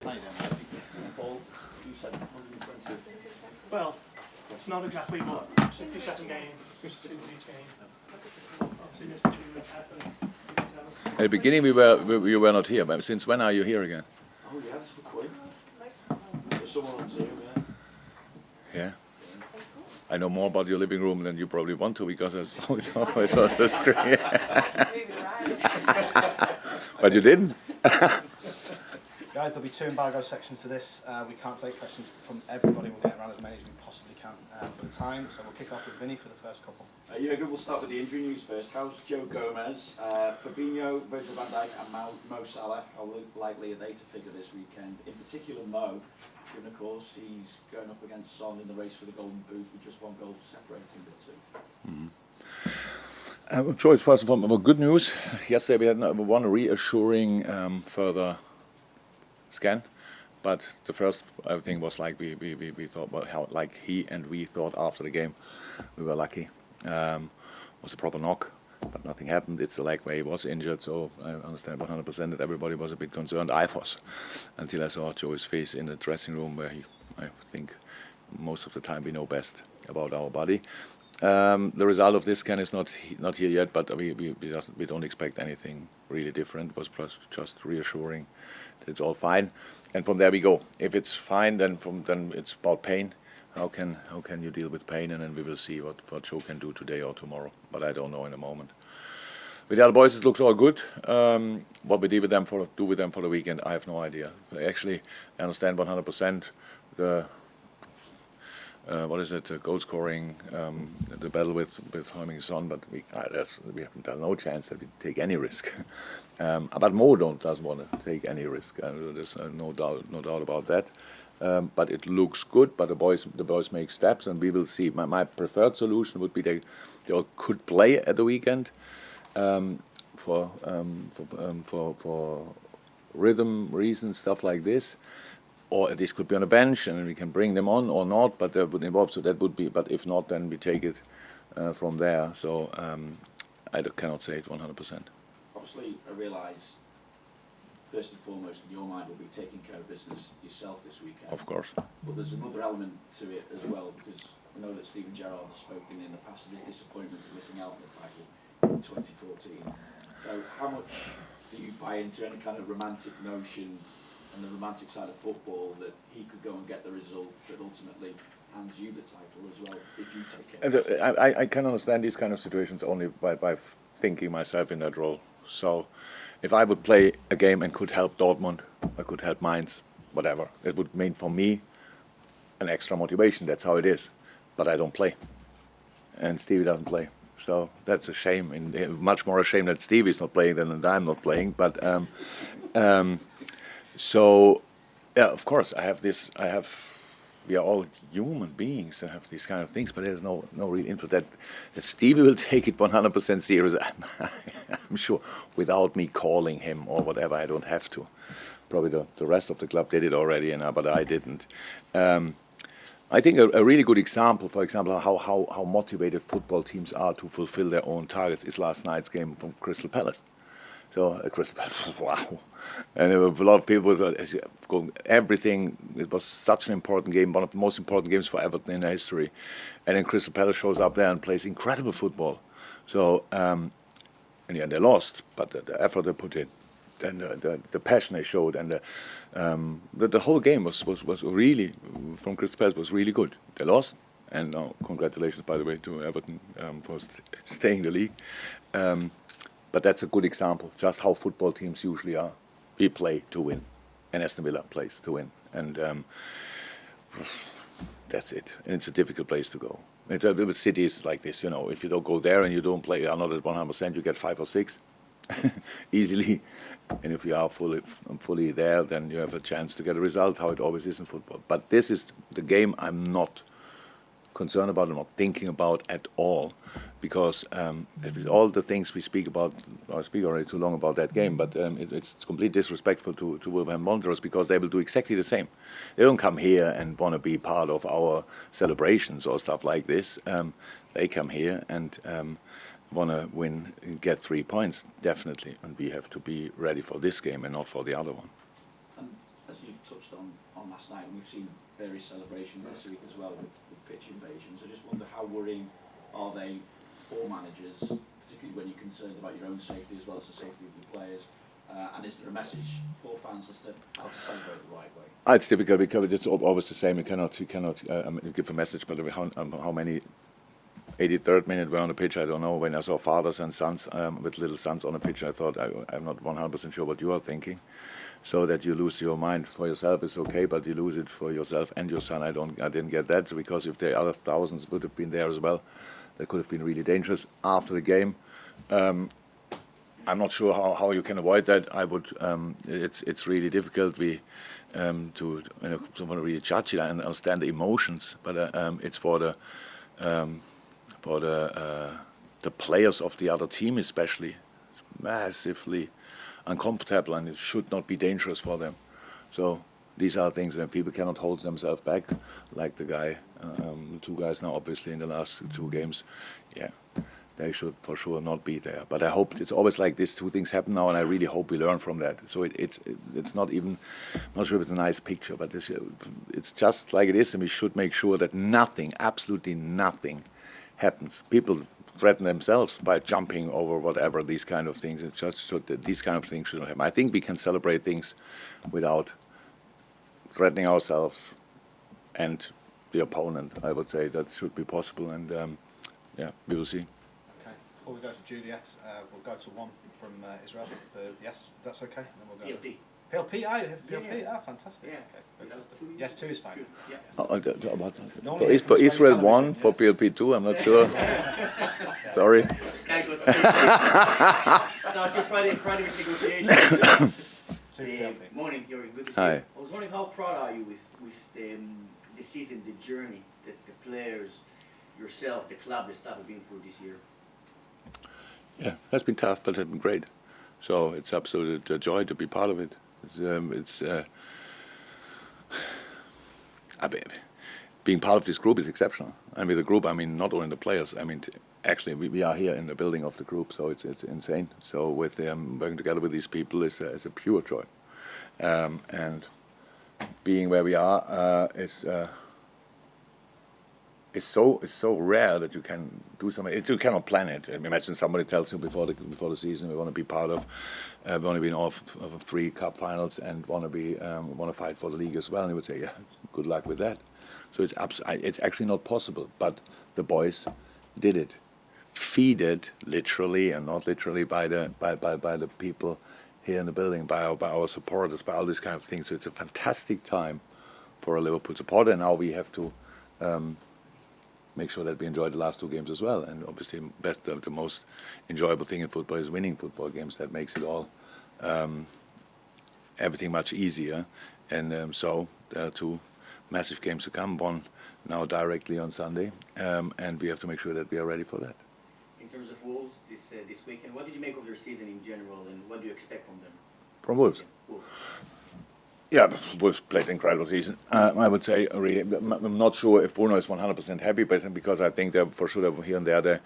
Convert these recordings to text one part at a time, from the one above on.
How you doing, Paul, you said 120. Well, it's not exactly, but 67 games, 2 each game. At the beginning we were not here, but since when are you here again? Oh yeah, that's a good point. There's someone on Zoom, yeah. Yeah. I know more about your living room than you probably want to because I saw it always on the screen. But you didn't. Guys, there'll be 2 embargo sections to this. We can't take questions from everybody. We'll get around as many as we possibly can for the time. So we'll kick off with Vinny for the first couple. Yeah, good. We'll start with the injury news first. How's Joe Gomez, Fabinho, Virgil van Dijk and Mo Salah? How likely are they to figure this weekend? In particular, Mo, given of course he's going up against Son in the race for the Golden Boot with just 1 goal separating the two. Choice first of all, good news. Yesterday we had one reassuring further scan, but the first everything was like we thought, well, how like he and we thought after the game. We were lucky. Was a proper knock, but nothing happened. It's the leg where he was injured, so I understand 100% that everybody was a bit concerned. I was, until I saw Joe's face in the dressing room, where I think most of the time we know best about our body. The result of this scan is not here yet, but we don't expect anything really different. It was just reassuring that it's all fine, and from there we go. If it's fine, then it's about pain. How can you deal with pain, and then we will see what Joe can do today or tomorrow. But I don't know in a moment. With the other boys, it looks all good. What we do with them for the weekend, I have no idea. Actually, I understand 100% the. Goal scoring, the battle with Heung-min Son, but we have no chance that we take any risk. But Mo doesn't want to take any risk. There's no doubt about that. But it looks good. But the boys make steps, and we will see. My preferred solution would be they all could play at the weekend for rhythm reasons, stuff like this. Or this could be on a bench, and we can bring them on or not. But that would involve. So that would be. But if not, then we take it from there. So I cannot say it 100%. Obviously, I realise first and foremost in your mind will be taking care of business yourself this weekend. Of course. But there's another element to it as well, because I know that Steven Gerrard has spoken in the past of his disappointment of missing out on the title in 2014. So how much do you buy into any kind of romantic notion and the romantic side of football that he could go and get the result that ultimately hands you the title as well if you take care of it? I can understand these kind of situations only by thinking myself in that role. So if I would play a game and could help Dortmund, I could help Mainz, whatever, it would mean for me an extra motivation. That's how it is. But I don't play. And Stevie doesn't play. So that's a shame. And much more a shame that Stevie's not playing than that I'm not playing. But so, yeah, of course, we are all human beings and have these kind of things, but there's no real info that Stevie will take it 100% serious. I'm sure, without me calling him or whatever, I don't have to. Probably the rest of the club did it already, but I didn't. I think a really good example, for example, how motivated football teams are to fulfill their own targets is last night's game from Crystal Palace. So Crystal Palace, wow. And there were a lot of people going everything. It was such an important game, one of the most important games for Everton in history. And then Crystal Palace shows up there and plays incredible football. So, in the end they lost, but the effort they put in, and the passion they showed, and the whole game was really, from Crystal Palace, was really good. They lost, and congratulations, by the way, to Everton for staying in the league. But that's a good example, just how football teams usually are. We play to win, and Aston Villa plays to win, and that's it. And it's a difficult place to go. With cities like this, if you don't go there and you don't play, you are not at 100%, you get 5 or 6 easily. And if you are fully there, then you have a chance to get a result, how it always is in football. But this is the game I'm not concerned about, I'm not thinking about at all, because all the things we speak about, I speak already too long about that game, but it's completely disrespectful to Wolverhampton Wanderers, because they will do exactly the same. They don't come here and want to be part of our celebrations or stuff like this. They come here and want to win, get 3 points, definitely, and we have to be ready for this game and not for the other one. And as you touched on last night, and we've seen various celebrations this week as well with pitch invasions. I just wonder how worrying are they for managers, particularly when you're concerned about your own safety as well as the safety of your players. And is there a message for fans as to how to celebrate the right way? It's difficult because it's always the same. You cannot give a message, but how many 83rd minute were on the pitch, I don't know. When I saw fathers and sons with little sons on the pitch, I thought, I'm not 100% sure what you are thinking. So that you lose your mind for yourself is okay, but you lose it for yourself and your son. I didn't get that, because if the other thousands would have been there as well, that could have been really dangerous after the game. I'm not sure how you can avoid that. I would. It's really difficult. We to someone really judge it and understand the emotions, but it's for the players of the other team especially massively uncomfortable, and it should not be dangerous for them. So these are things that people cannot hold themselves back, like the two guys now, obviously in the last two games. Yeah. They should for sure not be there. But I hope it's always like this. Two things happen now, and I really hope we learn from that. So it's not even, I'm not sure if it's a nice picture, but it's just like it is, and we should make sure that nothing, absolutely nothing, happens. People threaten themselves by jumping over whatever, these kind of things. It's just so that these kind of things shouldn't happen. I think we can celebrate things without threatening ourselves and the opponent. I would say that should be possible, and yeah, we will see. Before we go to Juliet, we'll go to one from Israel. Yes, that's okay. And then we'll go. PLP. PLP, you have PLP. Yeah. fantastic. Yeah. Okay. Yes, 2 is fine. Yeah. For Israel 1, for PLP 2, I'm not sure. Sorry. Sky goes start your Friday negotiation. Morning, you're good to see Hi. you. I was wondering how proud are you with the season, the journey that the players, yourself, the club, the staff have been through this year? Yeah, that's been tough, but it's been great. So it's absolute joy to be part of it. Being part of this group is exceptional. And with the group, I mean, not only the players. I mean, actually, we are here in the building of the group, so it's insane. So with working together with these people is a pure joy. And being where we are is so rare that you can do something. You cannot plan it. I mean, imagine somebody tells you before the season, we want to be part of, we want to be in all of 3 cup finals and want to fight for the league as well. And you would say, yeah, good luck with that. So it's actually not possible. But the boys did it, feeded literally and not literally by the people here in the building, by our supporters, by all these kind of things. So it's a fantastic time for a Liverpool supporter. And now we have to make sure that we enjoy the last 2 games as well. And obviously, the most enjoyable thing in football is winning football games. That makes it all everything much easier. And so there are 2 massive games to come. One now directly on Sunday, and we have to make sure that we are ready for that. In terms of Wolves this weekend, what did you make of their season in general, and what do you expect from them? From Wolves? Yeah, Wolves played an incredible season. I would say, really, I'm not sure if Bruno is 100% happy, but because I think that for sure that here and there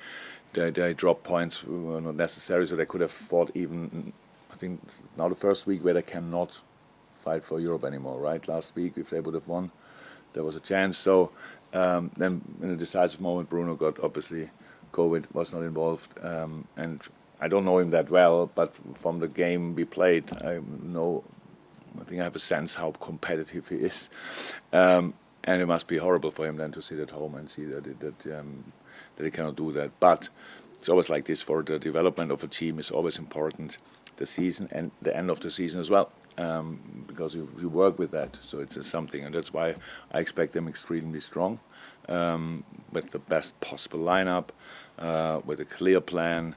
they dropped points were not necessary, so they could have fought even. I think it's now the first week where they cannot fight for Europe anymore. Right? Last week, if they would have won, there was a chance. So then, in a decisive moment, Bruno got obviously COVID, was not involved, and I don't know him that well, but from the game we played, I think I have a sense how competitive he is, and it must be horrible for him then to sit at home and see that he cannot do that. But it's always like this, for the development of a team is always important, the season and the end of the season as well, because you work with that. So it's something, and that's why I expect them extremely strong, with the best possible lineup, with a clear plan.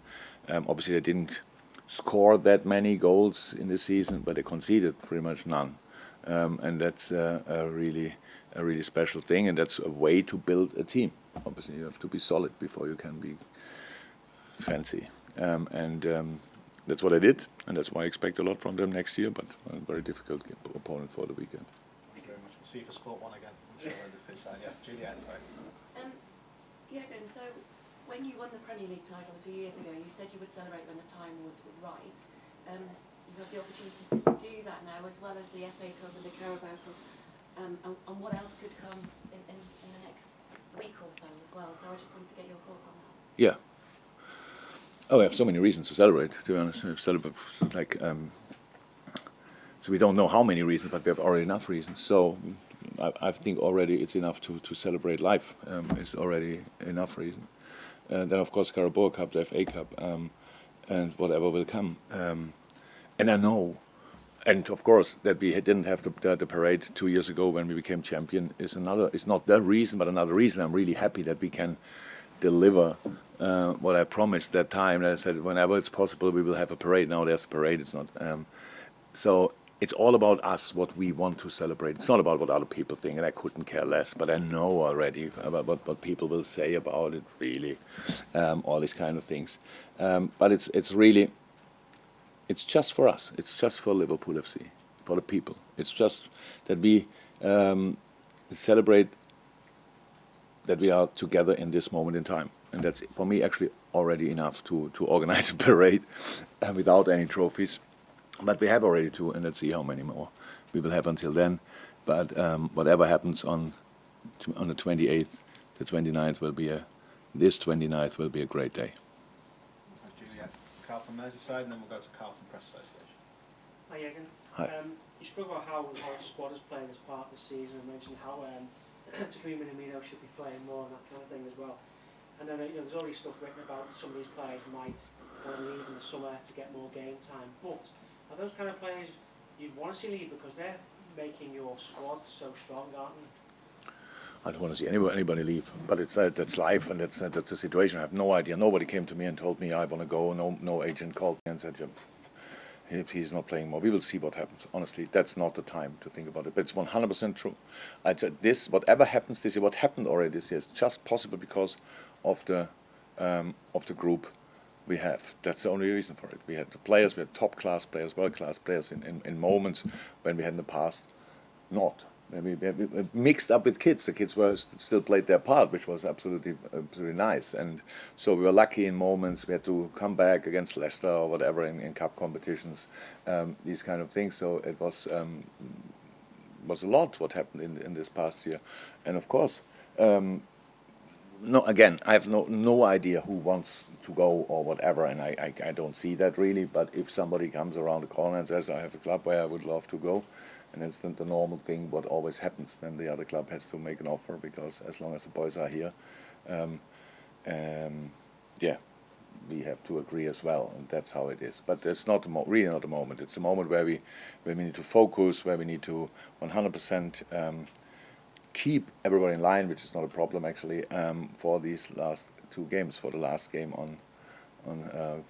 Obviously, they didn't score that many goals in the season, but they conceded pretty much none, and that's a really special thing, and that's a way to build a team. Obviously, you have to be solid before you can be fancy, and that's what I did, and that's why I expect a lot from them next year. But a very difficult opponent for the weekend. Thank you very much. We'll see you for Sport 1 again. I'm sure on this side. Yes, Juliet. Sorry. Jürgen, so when you won the Premier League title a few years ago, you said you would celebrate when the time was right. you have the opportunity to do that now, as well as the FA Cup and the Carabao Cup, and what else could come in the next week or so as well. So I just wanted to get your thoughts on that. Yeah. Oh, we have so many reasons to celebrate. To be honest, we celebrate so we don't know how many reasons, but we have already enough reasons. So I think already it's enough to celebrate life. It's already enough reason. Then of course Carabao Cup, the FA Cup, and whatever will come. And I know, and of course that we didn't have the parade 2 years ago when we became champion is another. It's not the reason, but another reason. I'm really happy that we can deliver what I promised that time. I said whenever it's possible we will have a parade. Now there's a parade. It's not. So it's all about us, what we want to celebrate. It's not about what other people think, and I couldn't care less. But I know already about what people will say about it. Really, all these kind of things. But it's really. It's just for us. It's just for Liverpool FC, for the people. It's just that we celebrate that we are together in this moment in time. And that's, for me, actually already enough to organize a parade without any trophies. But we have already two, and let's see how many more we will have until then. But whatever happens on the 28th, the 29th will be this 29th will be a great day. Carl from Merseyside, and then we'll go to Carl from Press Association. Hi, Jürgen. Hi. You spoke about how our squad is playing as part of the season, and mentioned how Takumi Minamino should be playing more and that kind of thing as well. And then there's already stuff written about some of these players might want to leave in the summer to get more game time. But are those kind of players you'd want to see leave because they're making your squad so strong, aren't they? I don't want to see anybody leave, but that's life, and that's the situation. I have no idea. Nobody came to me and told me I want to go. No agent called me and said, if he's not playing more, we will see what happens. Honestly, that's not the time to think about it. But it's 100% true. Whatever happens this year, what happened already this year, is just possible because of the group we have. That's the only reason for it. We had the players, we had top class players, world class players in moments when we had in the past not. We mixed up with kids. The kids still played their part, which was absolutely nice. And so we were lucky in moments. We had to come back against Leicester or whatever in cup competitions, these kind of things. So it was a lot what happened in this past year. And of course, again, I have no idea who wants to go or whatever, and I don't see that really. But if somebody comes around the corner and says, I have a club where I would love to go, and it's the normal thing, what always happens, then the other club has to make an offer, because as long as the boys are here, we have to agree as well, and that's how it is. But it's not really not a moment. It's a moment where we need to focus, where we need to 100% keep everybody in line, which is not a problem actually, for these last two games, for the last game on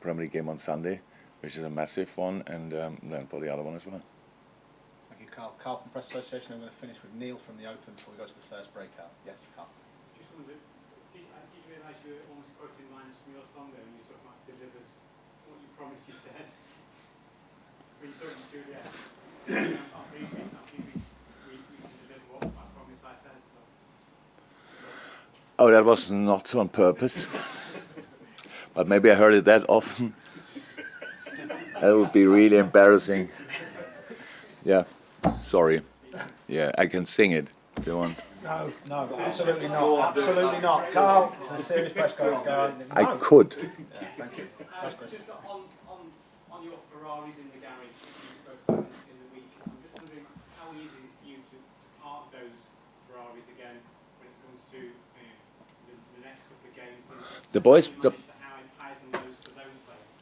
Premier League game on Sunday, which is a massive one, and then for the other one as well. Thank you, Carl. Carl from Press Association. I'm going to finish with Neil from the Open before we go to the first breakout. Yes, Carl. Just wondered, did you realise you were almost quoting lines from your song there when you talked about delivered what you promised you said? When you talking to Julia, we can deliver what I promised I said. So. Oh, that was not on purpose. But maybe I heard it that often. That would be really embarrassing. Yeah, sorry. Yeah, I can sing it if you want. No, absolutely not. Absolutely not. Carl, it's a serious press conference. No. I could. Yeah, thank you. That's good. Just on your Ferraris in the garage you spoke about in the week, I'm just wondering how easy is it for you to park those Ferraris again when it comes to the next couple of games? The boys. The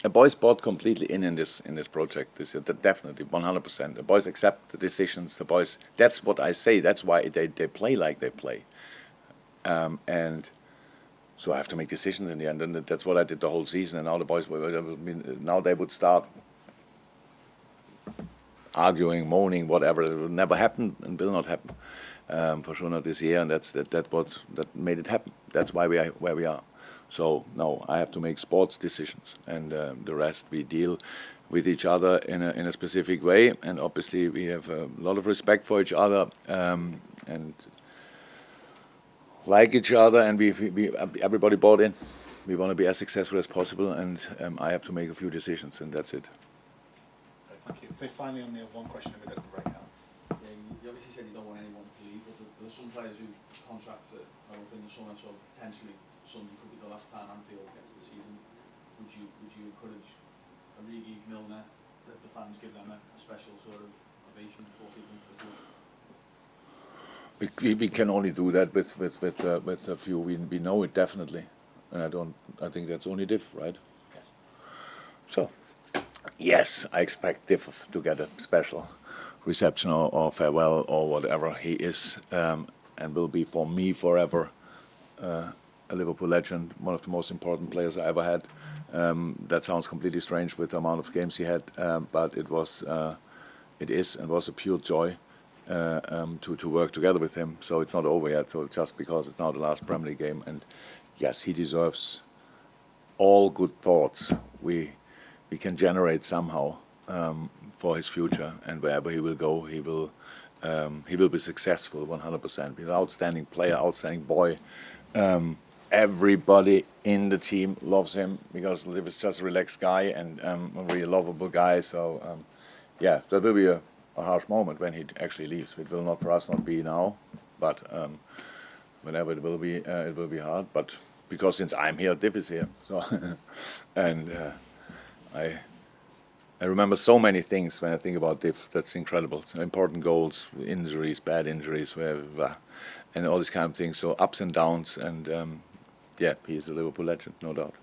How boys bought completely in this project this year. Definitely, 100%. The boys accept the decisions. The boys. That's what I say. That's why they play like they play. And so I have to make decisions in the end, and that's what I did the whole season. And now the boys now they would start arguing, moaning, whatever. It will never happen and will not happen, for sure not this year. And that made it happen. That's why we are where we are. So no, I have to make sports decisions, and the rest we deal with each other in a specific way. And obviously we have a lot of respect for each other, and like each other, and we everybody bought in. We want to be as successful as possible, and I have to make a few decisions, and that's it. Thank Finally, on the one question, and we go to the breakout. Yeah, you obviously said you don't want anyone to leave, but there are some players whose contracts are up in the summer, so potentially Sunday could be the last time Anfield gets to see them. Would you encourage Origi, Milner, that the fans give them a special sort of ovation before people for the club? We can only do that with a few we know it definitely, and I think that's only Div, right? Yes. So, yes, I expect Div to get a special reception or farewell or whatever he is, and will be for me forever a Liverpool legend, one of the most important players I ever had. That sounds completely strange with the amount of games he had, but it is and was a pure joy to work together with him. So it's not over yet. So just because it's now the last Premier League game, and yes, he deserves all good thoughts we can generate somehow for his future, and wherever he will go, he will be successful 100%. He's an outstanding player, outstanding boy. Everybody in the team loves him because Liv is just a relaxed guy and a really lovable guy. So yeah, that will be a harsh moment when he actually leaves. It will not for us not be now, but whenever it will be hard. But because since I'm here, Div is here. So and I remember so many things when I think about Div. That's incredible. So important goals, injuries, bad injuries, and all these kind of things. So ups and downs, and yeah, he's a Liverpool legend, no doubt.